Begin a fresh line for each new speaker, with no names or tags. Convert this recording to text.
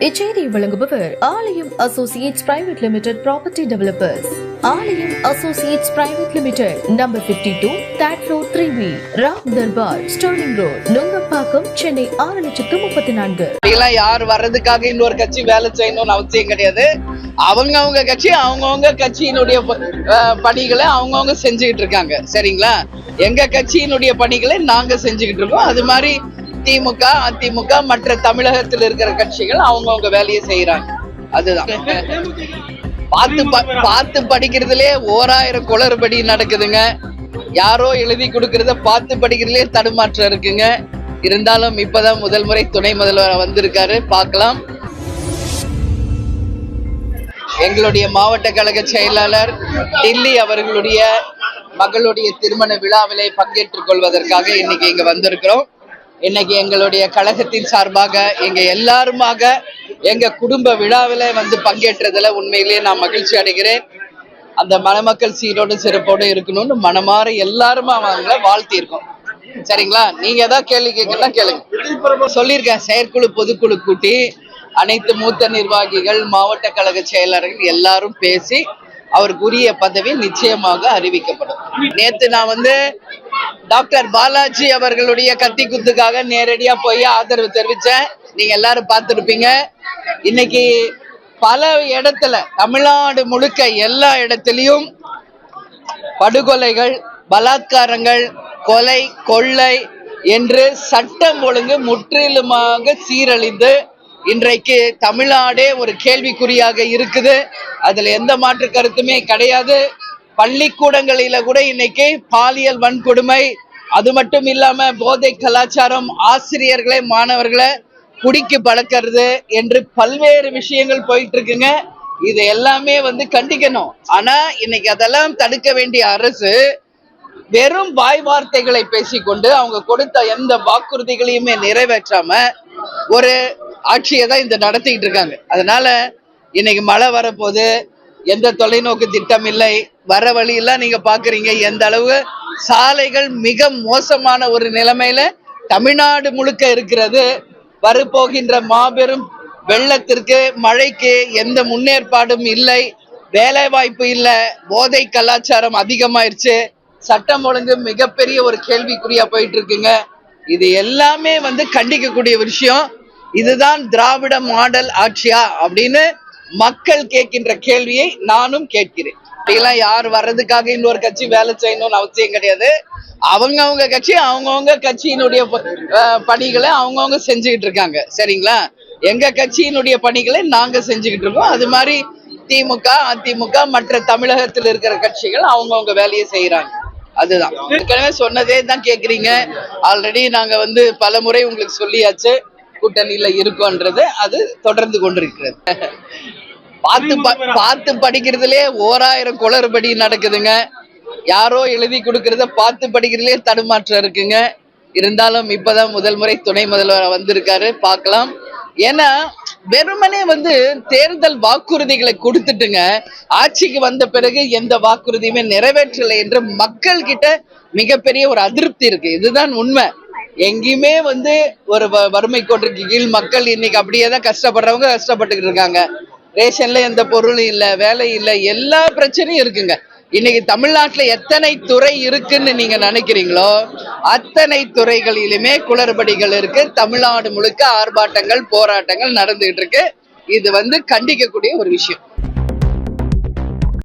இச்செய்தியை வழங்குபவர் Aalayam associates private limited property developers. Aalayam associates private limited, number 52, third floor, 3B, Ram Darbar, sterling road, Nungambakkam, Chennai 6,34,000.
இதெல்லாம் யார் வர்றதுக்காக இன்னொரு கட்சி வேலை செய்யணும்னு அவசியம் கிடையாது. அவங்க கட்சி அவங்கவுங்க கட்சியினுடைய பணிகளை அவங்கவுங்க செஞ்சுக்கிட்டு இருக்காங்க. சரிங்களா? எங்க கட்சியினுடைய பணிகளை நாங்க செஞ்சுக்கிட்டு இருக்கோம். அது மாதிரி திமுக, அதிமுக, மற்ற தமிழகத்தில் இருக்கிற கட்சிகள் அவங்கவுங்க வேலையை செய்யறாங்க. அதுதான். பார்த்து படிக்கிறதுலே 1000 குளறுபடி நடக்குதுங்க. யாரோ எழுதி கொடுக்கறத பார்த்து படிக்கிறதுலே தடுமாற்றம் இருக்குங்க. இருந்தாலும் இப்பதான் முதல் முறை துணை முதல்வர் வந்திருக்காரு, பார்க்கலாம். எங்களுடைய மாவட்ட கழக செயலாளர் டில்லி அவர்களுடைய மகளுடைய திருமண விழாவிலே பங்கேற்றுக் கொள்வதற்காக இன்னைக்கு இங்க வந்திருக்கிறோம். இன்னைக்கு எங்களுடைய கழகத்தின் சார்பாக எங்க எல்லாருமாக எங்க குடும்ப விழாவில வந்து பங்கேற்றதுல உண்மையிலேயே நான் மகிழ்ச்சி அடைகிறேன். அந்த மணமக்கள் சீரோடு சிறப்போடு இருக்கணும்னு மனமாற எல்லாருமே அவங்கள வாழ்த்தியிருக்கோம். சரிங்களா? நீங்க ஏதாவது கேள்வி கேட்கலாம் கேளுங்க. சொல்லியிருக்கேன், செயற்குழு பொதுக்குழு கூட்டி அனைத்து மூத்த நிர்வாகிகள், மாவட்ட கழக செயலாளர்கள் எல்லாரும் பேசி அவருக்கு உரிய பதவி நிச்சயமாக அறிவிக்கப்படும். நேத்து நான் வந்து டாக்டர் பாலாஜி அவர்களுடைய கத்தி குத்துக்காக நேரடியா போய் ஆதரவு தெரிவிச்சேன். நீங்க எல்லாரும் பார்த்துருப்பீங்க. இன்னைக்கு பல இடத்துல, தமிழ்நாடு முழுக்க எல்லா இடத்திலையும் படுகொலைகள், பலாத்காரங்கள், கொலை, கொள்ளை என்று சட்டம் ஒழுங்கு முற்றிலுமாக சீரழிந்து இன்றைக்கு தமிழ்நாடே ஒரு கேள்விக்குறியாக இருக்குது. அதுல எந்த மாற்று கருத்துமே கிடையாது. பள்ளிக்கூடங்களில கூட இன்னைக்கு பாலியல் வன்கொடுமை, அது மட்டும் இல்லாம போதை கலாச்சாரம், ஆசிரியர்களை மாணவர்களை குடிக்கு பழக்கிறது என்று பல்வேறு விஷயங்கள் போயிட்டு இருக்குங்க. இது எல்லாமே வந்து கண்டிக்கணும். ஆனா இன்னைக்கு அதெல்லாம் தடுக்க வேண்டிய அரசு வெறும் வாய் வார்த்தைகளை பேசிக்கொண்டு அவங்க கொடுத்த எந்த வாக்குறுதிகளையுமே நிறைவேற்றாம ஒரு ஆட்சியை தான் இந்த நடத்திக்கிட்டு இருக்காங்க. அதனால இன்னைக்கு மழை வரப்போது, எந்த தொலைநோக்கு திட்டம் இல்லை. வர வழியெல்லாம் நீங்க பாக்குறீங்க எந்த அளவு சாலைகள் மிக மோசமான ஒரு நிலைமையில தமிழ்நாடு முழுக்க இருக்கிறது. வரப்போகின்ற மாபெரும் வெள்ளத்திற்கு, மழைக்கு எந்த முன்னேற்பாடும் இல்லை, வேலை வாய்ப்பு இல்லை, போதை கலாச்சாரம் அதிகமாயிருச்சு, சட்டம் ஒழுங்கு மிகப்பெரிய ஒரு கேள்விக்குறியா போயிட்டு இருக்குங்க. இது எல்லாமே வந்து கண்டிக்கக்கூடிய விஷயம். இதுதான் திராவிட மாடல் ஆட்சியா அப்படின்னு மக்கள் கேட்கின்ற கேள்வியை நானும் கேட்கிறேன். இதெல்லாம் யார் வர்றதுக்காக இன்னொரு கட்சி வேலை செய்யணும்னு அவசியம் கிடையாது. அவங்கவுங்க கட்சி அவங்கவுங்க கட்சியினுடைய பணிகளை அவங்கவுங்க செஞ்சுக்கிட்டு இருக்காங்க. சரிங்களா? எங்க கட்சியினுடைய பணிகளை நாங்க செஞ்சுக்கிட்டு இருக்கோம். அது மாதிரி திமுக, அதிமுக, மற்ற தமிழகத்தில் இருக்கிற கட்சிகள் அவங்கவுங்க வேலையை செய்யறாங்க. அதுதான். ஏற்கனவே சொன்னதே தான் கேக்குறீங்க. ஆல்ரெடி நாங்க வந்து பல முறை உங்களுக்கு சொல்லியாச்சு கூட்டணியில இருக்கோன்றது. அது தொடர்ந்து கொண்டிருக்கிறது. பார்த்து படிக்கிறதுலே 1000 குளறுபடி நடக்குதுங்க. யாரோ எழுதி கொடுக்கறத பார்த்து படிக்கிறதுலே தடுமாற்றம் இருக்குங்க. இருந்தாலும் இப்பதான் முதல் முறை துணை முதல்வர் வந்திருக்காரு, பார்க்கலாம். ஏன்னா வெறுமனே வந்து தேர்தல் வாக்குறுதிகளை கொடுத்துட்டுங்க, ஆட்சிக்கு வந்த பிறகு எந்த வாக்குறுதியுமே நிறைவேற்றலை என்று மக்கள் கிட்ட மிகப்பெரிய ஒரு அதிருப்தி இருக்கு. இதுதான் உண்மை. எங்கேயுமே வந்து ஒரு வறுமை கோட்டிற்கு கீழ் மக்கள் இன்னைக்கு அப்படியே தான் கஷ்டப்படுறவங்க கஷ்டப்பட்டுக்கிட்டு இருக்காங்க. ரேஷன்ல எந்த பொருளும் இல்லை, வேலை இல்லை, எல்லா பிரச்சனையும் இருக்குங்க. இன்னைக்கு தமிழ்நாட்டுல எத்தனை துறை இருக்குன்னு நீங்க நினைக்கிறீங்களோ அத்தனை துறைகளிலுமே குளறுபடிகள் இருக்கு. தமிழ்நாடு முழுக்க ஆர்ப்பாட்டங்கள், போராட்டங்கள் நடந்துகிட்டு இருக்கு. இது வந்து கண்டிக்கக்கூடிய ஒரு விஷயம்.